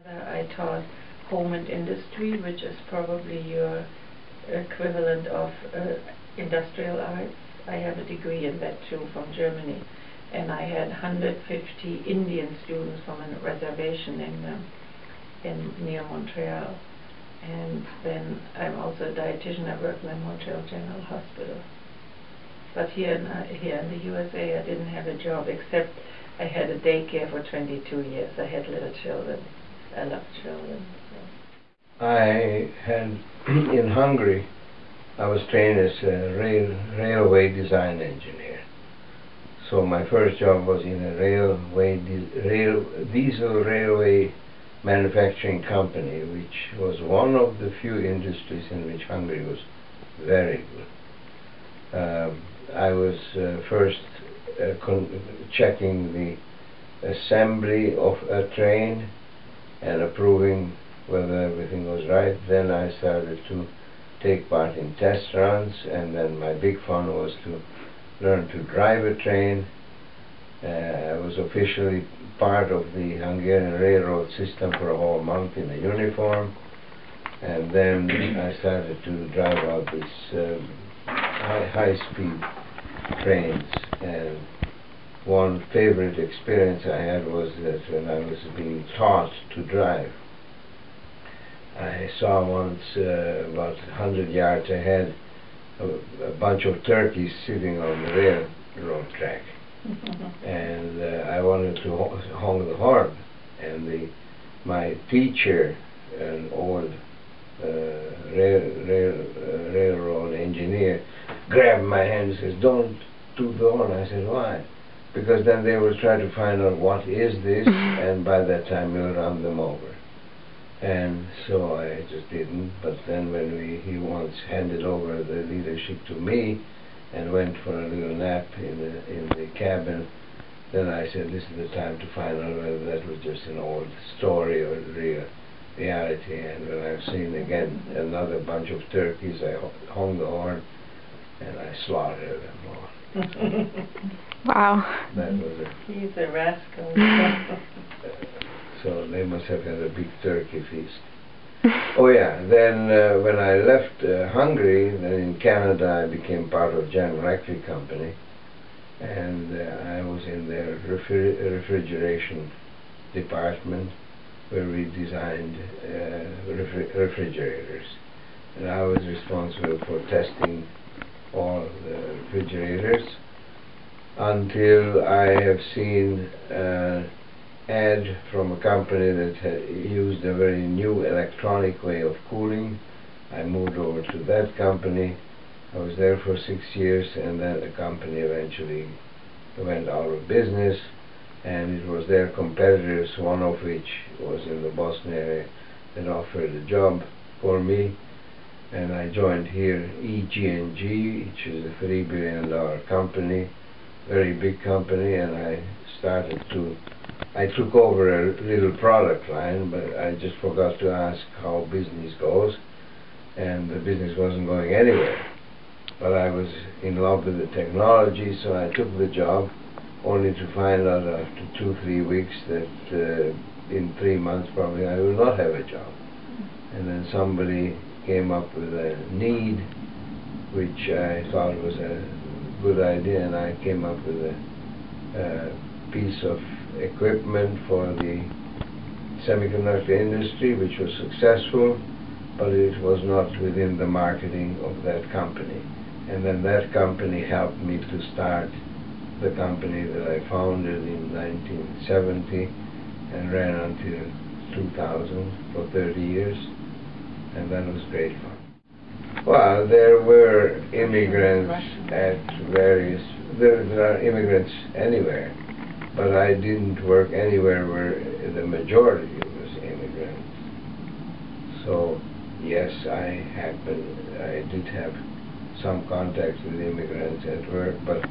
I taught home and industry, which is probably your equivalent of industrial arts. I have a degree in that too from Germany, and I had 150 Indian students from a reservation in near Montreal. And then I'm also a dietitian. I work in the Montreal General Hospital. But here in the USA, I didn't have a job, except I had a daycare for 22 years. I had little children. I love children. So. I had, in Hungary, I was trained as a railway design engineer. So my first job was in a diesel railway manufacturing company, which was one of the few industries in which Hungary was very good. I was first checking the assembly of a train and approving whether everything was right. Then I started to take part in test runs, and then my big fun was to learn to drive a train. I was officially part of the Hungarian railroad system for a whole month in a uniform, and then I started to drive out these high-speed trains. And one favorite experience I had was that when I was being taught to drive, I saw once about 100 yards ahead a bunch of turkeys sitting on the railroad track. And I wanted to honk the horn, and my teacher, an old railroad engineer, grabbed my hand and says, "Don't toot the horn." I said, "Why?" Because then they will try to find out what is this, and by that time you'll run them over. And so I just didn't. But then when he once handed over the leadership to me and went for a little nap in the cabin, then I said, this is the time to find out whether that was just an old story or real reality. And when I've seen again another bunch of turkeys, I hung the horn and I slaughtered them all. Wow. That was He's a rascal. So they must have had a big turkey feast. Oh yeah, then when I left Hungary, then in Canada I became part of General Electric Company, and I was in their refrigeration department, where we designed refrigerators. And I was responsible for testing all the refrigerators until I have seen ad from a company that had used a very new electronic way of cooling. I moved over to that company. I was there for 6 years, and then the company eventually went out of business, and it was their competitors, one of which was in the Boston area, that offered a job for me, and I joined here EG&G, which is a $3 billion company, very big company, and I took over a little product line, but I just forgot to ask how business goes, and the business wasn't going anywhere. But I was in love with the technology, so I took the job, only to find out after 2-3 weeks that in 3 months probably I will not have a job. And then somebody came up with a need, which I thought was a good idea, and I came up with a piece of equipment for the semiconductor industry, which was successful, but it was not within the marketing of that company. And then that company helped me to start the company that I founded in 1970 and ran until 2000 for 30 years, and that was great fun. Well, there were immigrants at various, there are immigrants anywhere, but I didn't work anywhere where the majority was immigrants. So yes, I did have some contacts with immigrants at work, but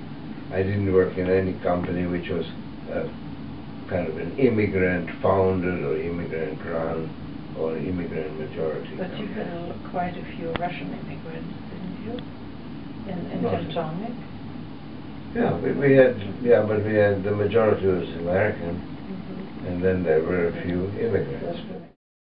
I didn't work in any company which was kind of an immigrant founded or immigrant run or immigrant majority. But you had quite a few Russian immigrants, didn't you? In Teutonic? Yeah, we had, yeah, but we had, the majority was American. and then there were a few immigrants.